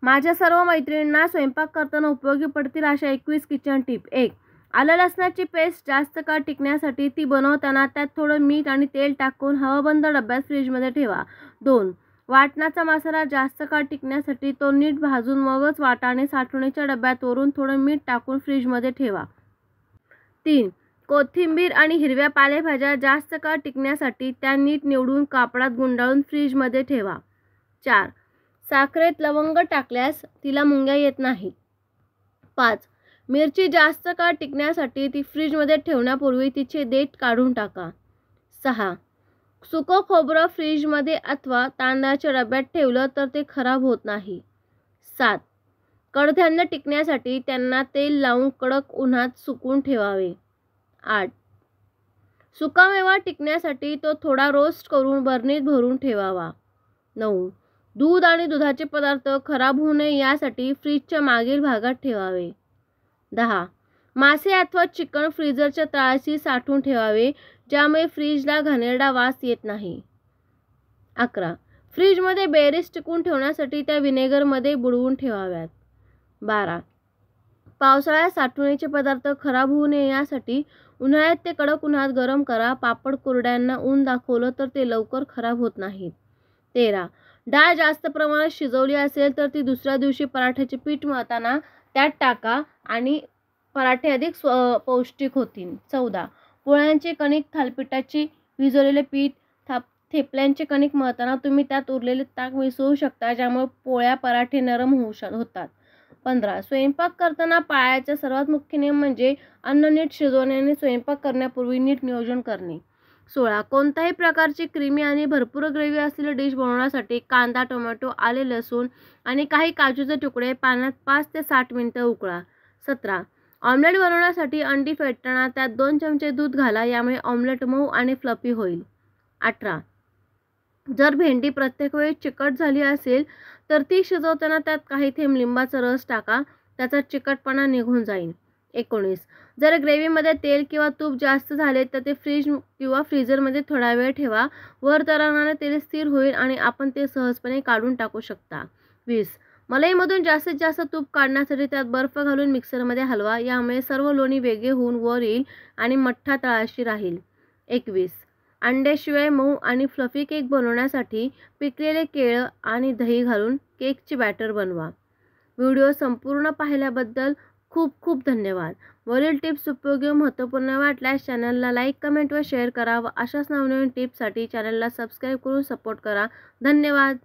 माझ्या सर्व मैत्रिणींना स्वयंपाक करताना उपयोगी पडतील अशा 21 किचन टिप. 1. आलं लसणाची पेस्ट जास्त काळ टिकण्यासाठी ती बनवताना त्यात थोडं मीठ आणि तेल टाकून हवाबंद डब्यात फ्रीजमध्ये ठेवा. 2. वाटणाचा मसाला जास्त काळ टिकण्यासाठी तो नीट भाजून मगच वाटा आणि साठवणीच्या डब्यात वरून थोडं मीठ टाकून फ्रीजमध्ये ठेवा. 3. कोथिंबीर आणि हिरव्या पालेभाज्या जास्त काळ टिकण्यासाठी त्या नीट निवडून कापडात गुंडाळून फ्रीजमध्ये ठेवा. 4. साखरेत लवंग टाकल्यास तिला मुंग्या येत नाहीत. 5. मिरची जास्त काळ टिकण्यासाठी ती फ्रीजमध्ये ठेवण्यापूर्वी तिचे देठ काढून टाका. 6. सुकं खोबरं फ्रीजमध्ये अथवा तांदळाच्या डब्यात ठेवलं तर ते खराब होत नाही. 7. कडधान्य टिकण्यासाठी त्यांना तेल लावून कडक उन्हात सुकवून ठेवावे. 8. सुकामेवा टिकण्यासाठी तो थोडा रोस्ट करून बरणीत भरून ठेवावा. 9. दूध आणि दुधाचे पदार्थ खराब होऊ नये यासाठी फ्रीजच्या मागील भागात ठेवावे. 10. मासे अथवा चिकन फ्रीजरच्या तळाशी साठवून ठेवावे, ज्यामुळे फ्रीजला घाणेरडा वास येत नाही. 11. फ्रीजमध्ये बेरीज टिकवून ठेवण्यासाठी त्या व्हिनेगरमध्ये बुडवून ठेवाव्यात. 12. पावसाळ्यात साठवणीचे पदार्थ खराब होऊ नये यासाठी उन्हाळ्यात ते कडक उन्हात गरम करा. पापड कुरड्यांना ऊन दाखवलं तर ते लवकर खराब होत नाहीत. 13. डाळ जास्त प्रमाणात शिजवली असेल तर ती दुसऱ्या दिवशी पराठ्याचे पीठ मळताना त्यात टाका आणि पराठे अधिक पौष्टिक होतील. 14. पोळ्यांचे कणिक थालीपीठाची भिजवलेले पीठ थेपल्यांचे कणिक मळताना तुम्ही त्यात उरलेले ताक मिसळू शकता, ज्यामुळे पोळ्या पराठे नरम होतात. 15. स्वयंपाक करताना पाळायचा सर्वात मुख्य नियम म्हणजे अन्न नीट शिजवणे आणि स्वयंपाक करण्यापूर्वी नीट नियोजन करणे. 16. कोणत्याही प्रकारची क्रीमी आणि भरपूर ग्रेव्ही असलेली डिश बनवण्यासाठी कांदा, टोमॅटो, आले, लसूण आणि काही काजूचे तुकडे पाण्यात 5 ते 7 मिनिटं उकळा. 17. ऑमलेट बनवण्यासाठी अंडी फेटताना त्यात 2 चमचे दूध घाला, यामुळे ऑमलेट मऊ आणि फ्लफी होईल. 18. जर भेंडी प्रत्येक वेळी चिकट झाली असेल तर ती शिजवताना त्यात काही थेंब लिंबाचा रस टाका, त्याचा चिकटपणा निघून जाईल. 19. जर ग्रेव्हीमध्ये तेल किंवा तूप जास्त झाले तर ते फ्रीज किंवा फ्रीजरमध्ये थोडा वेळ ठेवा. वर तरंगणारे तेल स्थिर होईल आणि आपण ते सहजपणे काढून टाकू शकता. 20. मलईमधून जास्तीत जास्त तूप काढण्यासाठी त्यात बर्फ घालून मिक्सरमध्ये हलवा, यामुळे सर्व लोणी वेगळे होऊन वर येईल आणि मठ्ठा तळाशी राहील. 21. अंड्याशिवाय मऊ आणि फ्लफी केक बनवण्यासाठी पिकलेले केळं आणि दही घालून केकची बॅटर बनवा. व्हिडिओ संपूर्ण पाहिल्याबद्दल खूप खूप धन्यवाद. वरील टिप्स उपयोगी व महत्त्वपूर्ण वाटल्यास चॅनलला लाईक, कमेंट व शेअर करा व अशाच नवनवीन टिप्ससाठी चॅनलला सबस्क्राईब करून सपोर्ट करा. धन्यवाद.